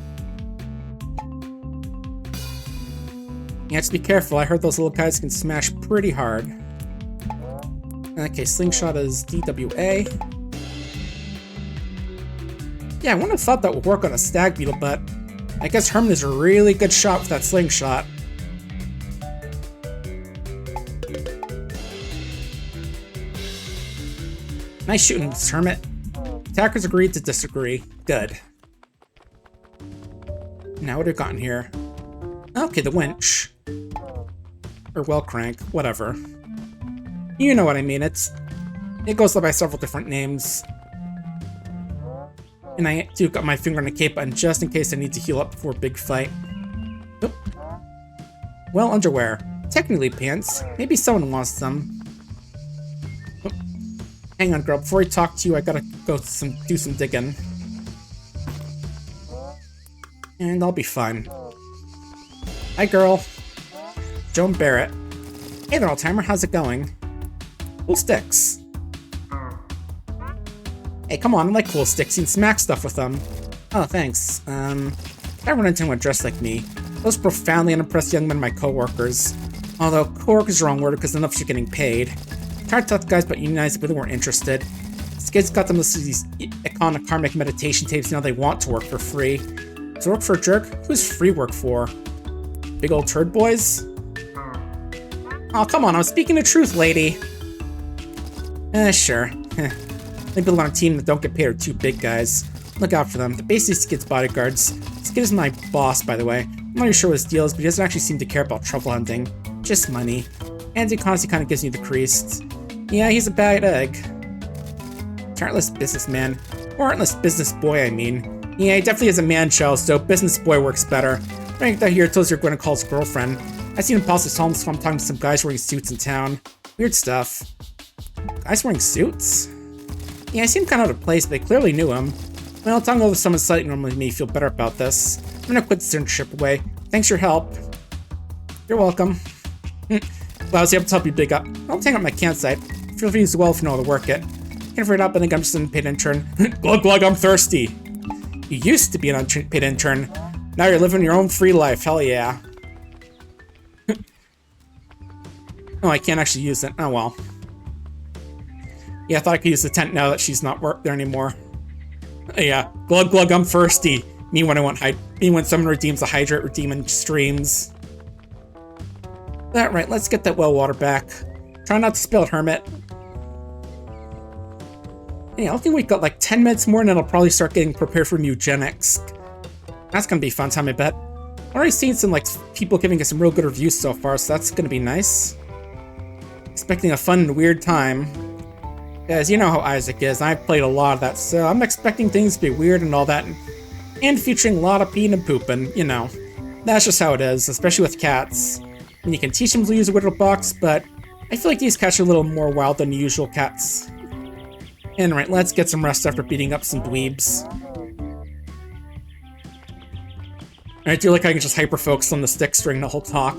Yeah, just be careful. I heard those little guys can smash pretty hard. Okay, Slingshot is DWA. Yeah, I wouldn't have thought that would work on a stag beetle, but I guess Hermit is a really good shot with that slingshot. Nice shooting, Hermit. Attackers agreed to disagree. Good. Now what have we gotten here? Okay, the winch. Or well crank, whatever. You know what I mean, it goes by several different names. And I do got my finger on the cape button just in case I need to heal up before a big fight. Nope. Well, underwear. Technically pants. Maybe someone wants them. Oh. Hang on, girl. Before I talk to you, I gotta go do some digging. And I'll be fine. Hi, girl. Joan Barrett. Hey there, old-timer. How's it going? Cool sticks. Hey, come on, I like cool sticks. You can smack stuff with them. Oh, thanks. I run into anyone dressed like me. Those profoundly unimpressed young men are my co-workers. Although, co-workers is the wrong word because none of us are getting paid. Tired tough guys but unionized, but they weren't interested. These kids got them listening to these iconic karmic meditation tapes, now they want to work for free. To work for a jerk? Who's free work for? Big old turd boys? Oh, come on, I'm speaking the truth, lady. Sure. People on our team that don't get paid are 2 big guys. Look out for them. They're basically Skid's bodyguards. Skid is my boss, by the way. I'm not really sure what his deal is, but he doesn't actually seem to care about truffle hunting. Just money. And it honestly kind of gives me the creased. Yeah, he's a bad egg. Talentless businessman. Or heartless business boy, I mean. Yeah, he definitely has a man-child, so business boy works better. Right that here tells you're going to call his girlfriend. I seen him pause his home, so I'm talking to some guys wearing suits in town. Weird stuff. Guys wearing suits? Yeah, I seem kind of out of place, but they clearly knew him. Well, talking over someone slightly normally made me feel better about this. I'm gonna quit this internship away. Thanks for your help. You're welcome. Well, I was able to help you big up. I'll hang up my campsite. Feel free to use the well if you know how to work it. Can't figure it out, but I think I'm just an unpaid intern. Glug glug, I'm thirsty. You used to be an unpaid intern. Now you're living your own free life, hell yeah. Oh, I can't actually use it. Oh, well. Yeah, I thought I could use the tent now that she's not there anymore. Yeah, glug glug, I'm thirsty. Me when someone redeems the hydrate redeeming streams. That right, let's get that well water back. Try not to spill it, Hermit. Yeah, I think we've got like 10 minutes more and then I'll probably start getting prepared for eugenics. That's gonna be a fun time, I bet. I've already seen some like people giving us some real good reviews so far, so that's gonna be nice. Expecting a fun and weird time. Guys, you know how Isaac is. I've played a lot of that, so I'm expecting things to be weird and all that, and featuring a lot of peeing and pooping, you know. That's just how it is, especially with cats. And you can teach them to use a widow box, but I feel like these cats are a little more wild than usual cats. And right, let's get some rest after beating up some dweebs. I do like how I can just hyper-focus on the stick during the whole talk.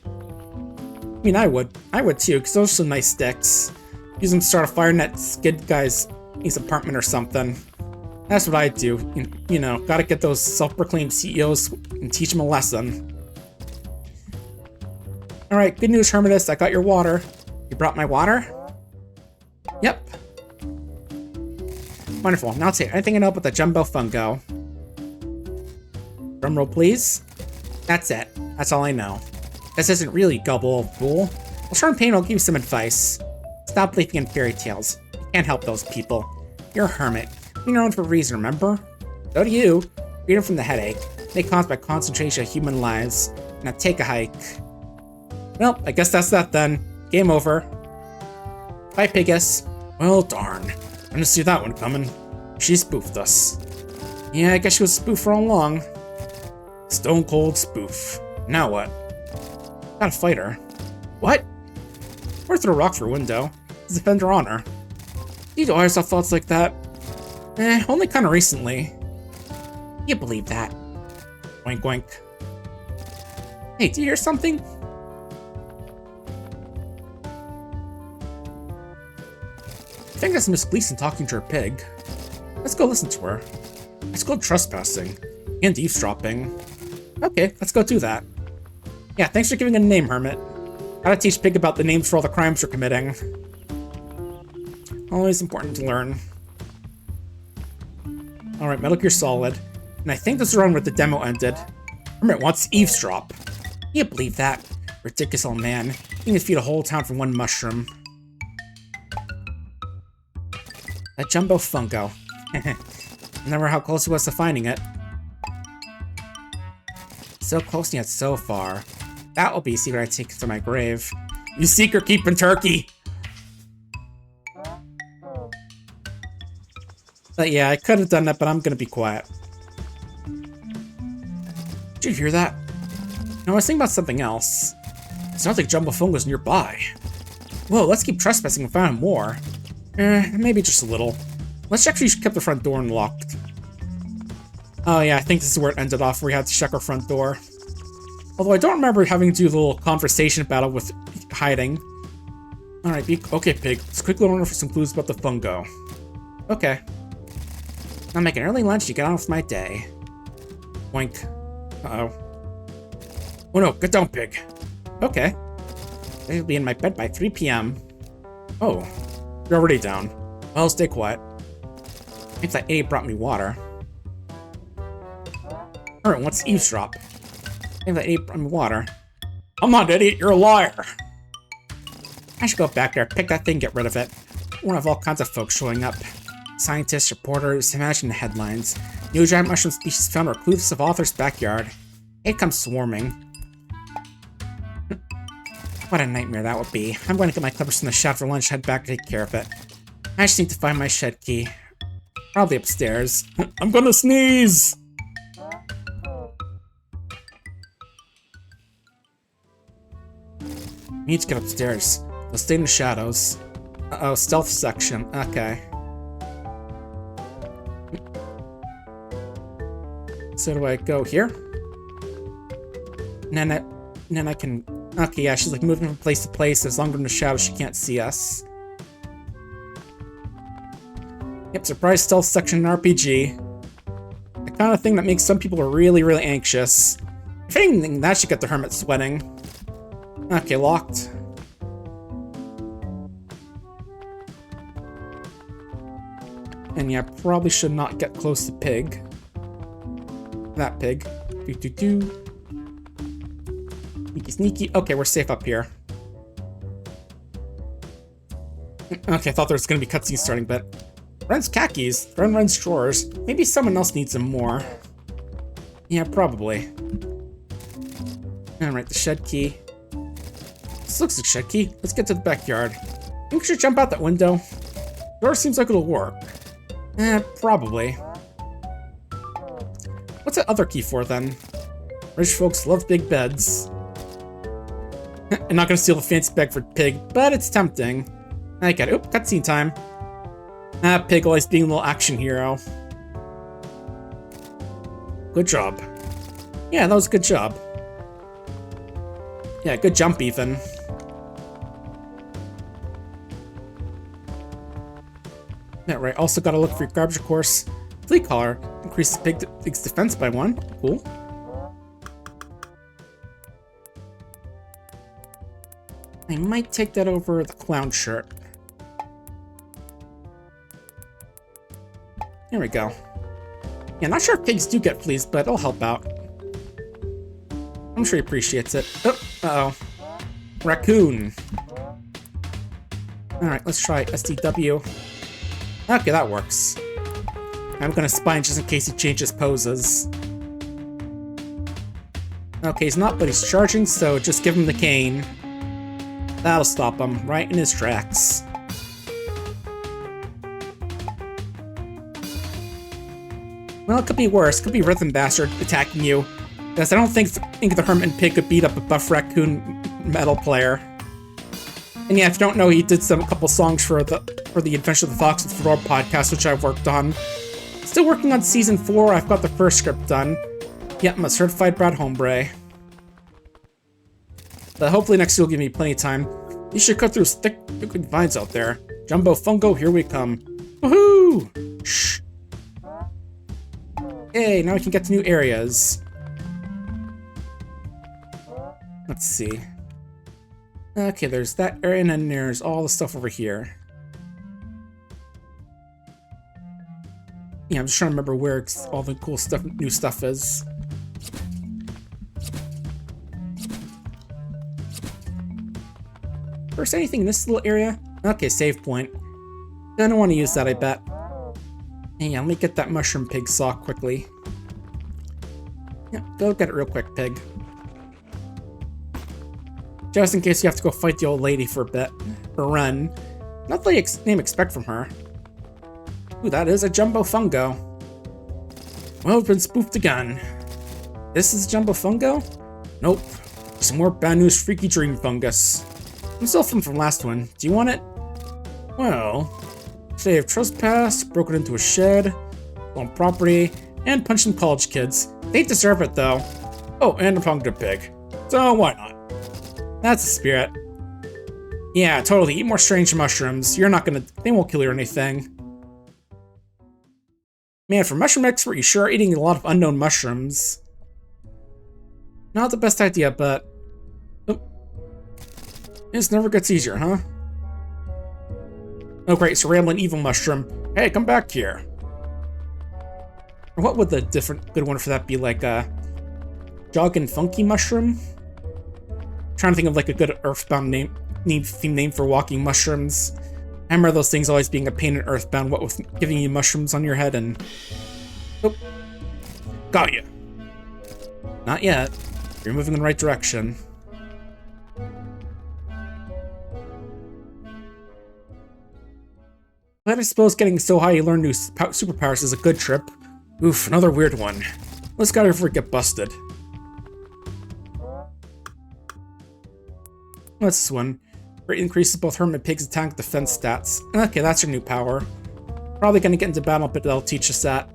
I mean, I would too, because those are some nice sticks. Use them to start a fire net, skid guys' his apartment or something. That's what I do. You know, gotta get those self-proclaimed CEOs and teach them a lesson. Alright, good news, Hermitus. I got your water. You brought my water? Yep. Wonderful. Now say anything I know about the jumbo fungo. Drumroll, please. That's it. That's all I know. This isn't really gullible, fool. Well, Sean Payne will give you some advice. Stop believing in fairy tales. You can't help those people. You're a hermit. You're known for a reason, remember? So do you. Freedom from the headache. They caused by concentration of human lives. Now take a hike. Well, I guess that's that then. Game over. Bye, Piggus. Well, darn. I didn't see that one coming. She spoofed us. Yeah, I guess she was a spoof for all along. Stone cold spoof. Now what? Gotta fight her. What? Or throw a rock through a window. To defend her honor. You always have thoughts like that. Only kinda recently. You believe that? Wink wink. Hey, do you hear something? I think that's Miss Gleason talking to her pig. Let's go listen to her. It's called trespassing. And eavesdropping. Okay, let's go do that. Yeah, thanks for giving it a name, Hermit. Gotta teach Pig about the names for all the crimes we're committing. Always important to learn. Alright, Metal Gear Solid. And I think this is around where the demo ended. Hermit wants to eavesdrop. You believe that? Ridiculous old man. He can feed a whole town from one mushroom. That jumbo fungo. Remember how close he was to finding it. So close and yet so far. That will be a secret I take to my grave. You secret keeping turkey! But yeah, I could have done that, but I'm gonna be quiet. Did you hear that? No, I was thinking about something else. It sounds like Jumbo Fungo's nearby. Whoa, let's keep trespassing and find more. Maybe just a little. Let's check if she kept the front door unlocked. Oh yeah, I think this is where it ended off, where we had to check our front door. Although I don't remember having to do the little conversation battle with hiding. Alright, okay, Pig. Let's quickly run for some clues about the fungo. Okay. I'm making early lunch to get on with my day. Wink. Uh-oh. Oh no, get down, Pig. Okay. I'll be in my bed by 3 p.m. Oh, you're already down. Well, stay quiet. If that idiot brought me water. Alright, what's eavesdrop? If that idiot brought me water. I'm not an idiot, you're a liar! I should go back there, pick that thing, get rid of it. We'll have all kinds of folks showing up. Scientists, reporters, imagine the headlines. New giant mushroom species found in reclusive author's backyard. It comes swarming. What a nightmare that would be. I'm going to get my clippers from the shop for lunch, head back to take care of it. I just need to find my shed key. Probably upstairs. I'm gonna sneeze! We need to get upstairs. Let's stay in the shadows. Uh-oh, stealth section. Okay. So do I go here? And then I can... Okay, yeah, she's like moving from place to place. As long as we're in the shadows, she can't see us. Yep, surprise stealth section in RPG. The kind of thing that makes some people really, really anxious. If anything, that should get the Hermit sweating. Okay, locked. And yeah, probably should not get close to pig. That pig. Sneaky, sneaky. Okay, we're safe up here. Okay, I thought there was going to be cutscenes starting, but... Ren's khakis. Ren's drawers. Maybe someone else needs them more. Yeah, probably. Alright, the shed key. This looks like a shed key. Let's get to the backyard. Think we should jump out that window. Door seems like it'll work. Probably. What's that other key for, then? Rich folks love big beds. I'm not gonna steal the fancy bed for pig, but it's tempting. I get it. Oop, cutscene time. Pig always being a little action hero. Good job. Yeah, that was a good job. Yeah, good jump, Ethan. Yeah, right. Also gotta look for your garbage, of course. Flea collar. Increases pig's defense by 1. Cool. I might take that over the clown shirt. There we go. Yeah, not sure if pigs do get fleas, but it'll help out. I'm sure he appreciates it. Oh, uh-oh. Raccoon. Alright, let's try SDW. Okay, that works. I'm gonna spy him just in case he changes poses. Okay, he's not, but he's charging, so just give him the cane. That'll stop him right in his tracks. Well, it could be worse. It could be Rhythm Bastard attacking you. Because I don't think the Hermit and Pig could beat up a buff raccoon metal player. And yeah, if you don't know, he did a couple songs for the Adventure of the Fox and Fedora podcast, which I've worked on. Still working on season 4. I've got the first script done. Yeah, I'm a certified Brad Hombre. But hopefully next year will give me plenty of time. You should cut through thick vines out there. Jumbo Fungo, here we come. Woohoo! Shh. Hey, now we can get to new areas. Let's see. Okay, there's that area, and then there's all the stuff over here. Yeah, I'm just trying to remember where all the cool stuff, new stuff is. First, anything in this little area? Okay, save point. I don't want to use that, I bet. Yeah, let me get that mushroom pig saw quickly. Yeah, go get it real quick, pig. Just in case you have to go fight the old lady for a bit. Or run. Not the name expect from her. Ooh, that is a Jumbo Fungo. Well, it's been spoofed again. This is Jumbo Fungo? Nope. Some more bad news freaky dream fungus. I'm still from last one. Do you want it? Well, today I've trespassed, broken into a shed, on property, and punched some college kids. They deserve it, though. Oh, and I'm talking to a pig. So why not? That's the spirit. Yeah, totally. Eat more strange mushrooms. They won't kill you or anything. Man, for mushroom expert, you sure are eating a lot of unknown mushrooms. Not the best idea, but... Oh. This never gets easier, huh? Oh great, it's a rambling evil mushroom. Hey, come back here. Or what would the good one for that be, like Joggin' Funky Mushroom? I'm trying to think of like a good Earthbound theme name for walking mushrooms. I remember those things always being a pain in Earthbound, what with giving you mushrooms on your head and... Oh. Got you. Not yet. You're moving in the right direction. But I suppose getting so high you learn new superpowers is a good trip. Oof, another weird one. Let's get out before we get busted. What's this one? Great increases both Hermit and Pig's attack defense stats. Okay, that's your new power. Probably gonna get into battle, but they'll teach us that.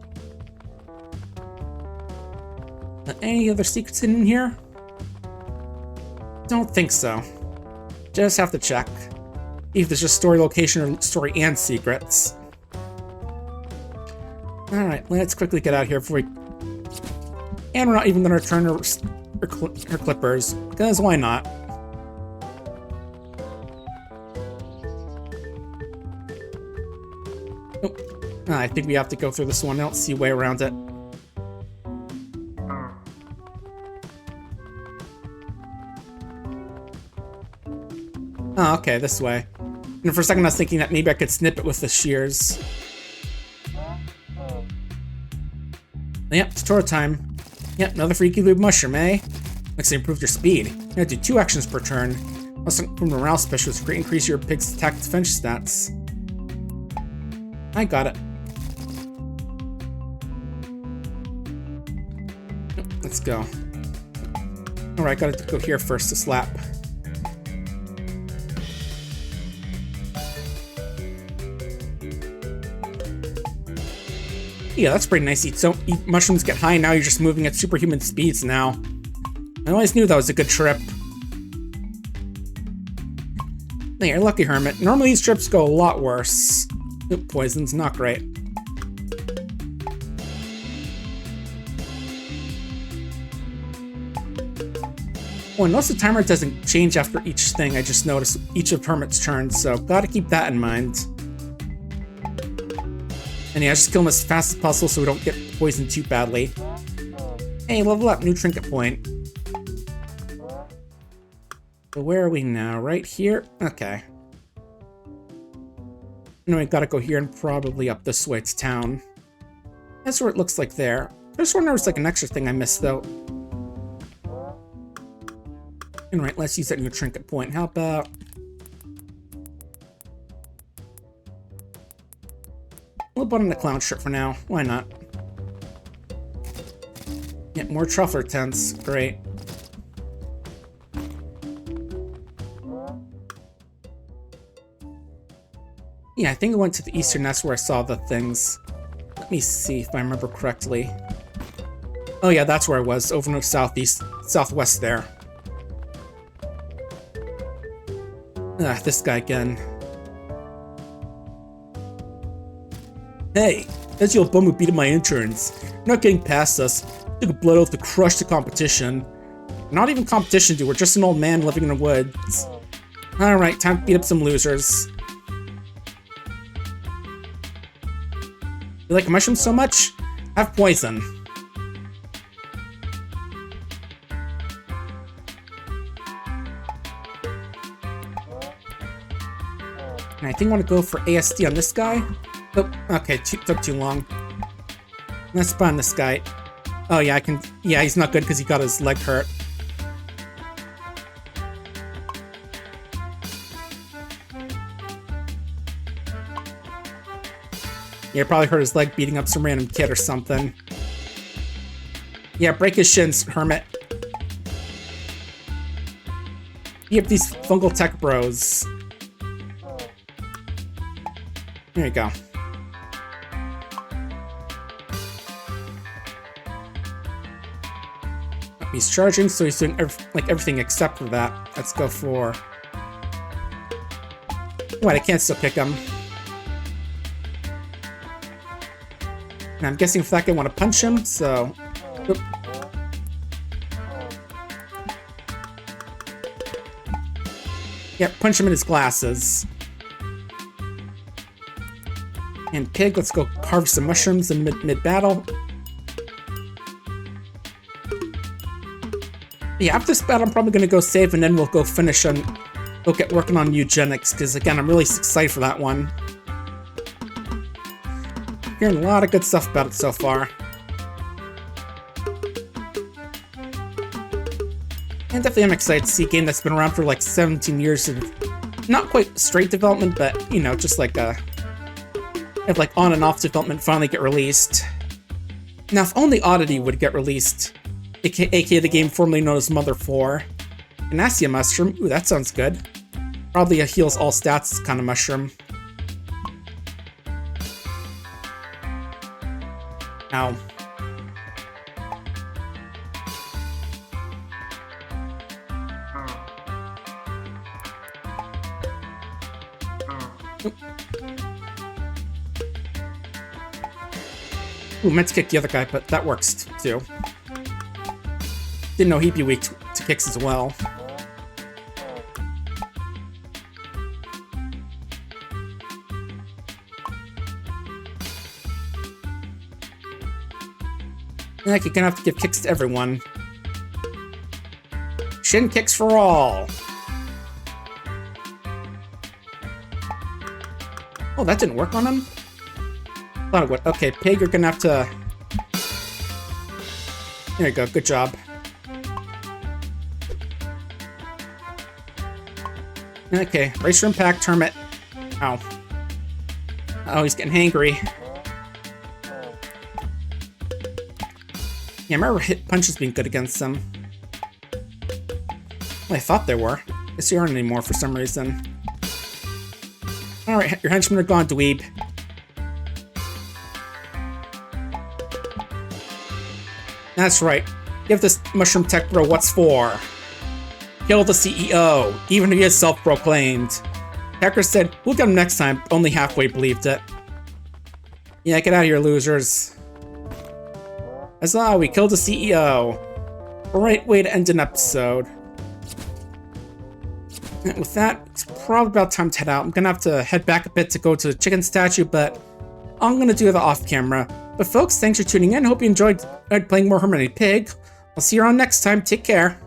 Any other secrets in here? Don't think so. Just have to check. If there's just story location or story and secrets. Alright, let's quickly get out of here before we... And we're not even gonna return her clippers, because why not? Oh, I think we have to go through this one. I don't see a way around it. Oh, okay, this way. And for a second I was thinking that maybe I could snip it with the shears. Yep, tutorial time. Yep, another freaky lube mushroom, eh? Looks like improved your speed. You gotta do 2 actions per turn. Also, from morale specialist, great increase your pig's attack defense stats. I got it. Let's go. Alright, gotta go here first to slap. Yeah, that's pretty nice. Eat mushrooms, get high, now you're just moving at superhuman speeds now. I always knew that was a good trip. Hey, you're lucky, Hermit. Normally these trips go a lot worse. Oop, poison's not great. Oh, and notice the timer doesn't change after each thing. I just noticed each of Hermit's turns, so gotta keep that in mind. And yeah, just kill him as fast as possible so we don't get poisoned too badly. Hey, level up, new trinket point. So where are we now? Right here? Okay. No, we gotta go here and probably up this way to town. That's where it looks like there. I just wonder if there's like an extra thing I missed though. Alright, let's use that new trinket point. How about... We'll put on the clown shirt for now. Why not? Yeah, more truffler tents. Great. Yeah, I think I went to the eastern. That's where I saw the things. Let me see if I remember correctly. Oh yeah, that's where I was. Over no southeast, southwest there. Ah, this guy again. Hey, that's the old bum who beat up my interns. You're not getting past us. Took a blood oath to crush the competition. Not even competition, dude. We're just an old man living in the woods. Alright, time to beat up some losers. You like mushrooms so much? Have poison. And I think I want to go for ASD on this guy. Oh, okay, took too long. Let's spawn this guy. Oh yeah, I can. Yeah, he's not good because he got his leg hurt. Yeah, probably hurt his leg beating up some random kid or something. Yeah, break his shins, Hermit. You have these fungal tech bros. There you go. He's charging, so he's doing everything except for that. Let's go for... What, I can't still kick him. And I'm guessing for that guy I want to punch him, so... Oop. Yeah, punch him in his glasses. And Pig, let's go carve some mushrooms in mid-battle. Yeah, after this battle, I'm probably going to go save, and then we'll go finish on... We'll get working on eugenics, because again, I'm really excited for that one. Hearing a lot of good stuff about it so far. And definitely I'm excited to see a game that's been around for like 17 years of not quite straight development, but, you know, just like a... Have like on and off development finally get released. Now, if only Oddity would get released, aka the game formerly known as Mother 4. Ganacia mushroom, ooh, that sounds good. Probably a heals all stats kind of mushroom. Ow. Ooh, meant to kick the other guy, but that works too. Didn't know he'd be weak to kicks as well. Like, you're gonna have to give kicks to everyone. Shin kicks for all. Oh, that didn't work on him? Thought it would. Okay, Pig, you're gonna have to... There you go, good job. Okay, brace your impact, Hermit. Ow. Oh, he's getting hangry. Yeah, I remember hit punches being good against them. Well, I thought they were. Guess you aren't anymore for some reason. Alright, your henchmen are gone, dweeb. That's right. Give this mushroom tech bro what's for. Kill the CEO, even if he is self-proclaimed. Hacker said, we'll get him next time, only halfway believed it. Yeah, get out of here, losers. Huzzah, we killed the CEO. Right way to end an episode. And with that, it's probably about time to head out. I'm gonna have to head back a bit to go to the chicken statue, but I'm gonna do that off camera. But folks, thanks for tuning in. Hope you enjoyed playing more Hermit and Pig. I'll see you around next time. Take care.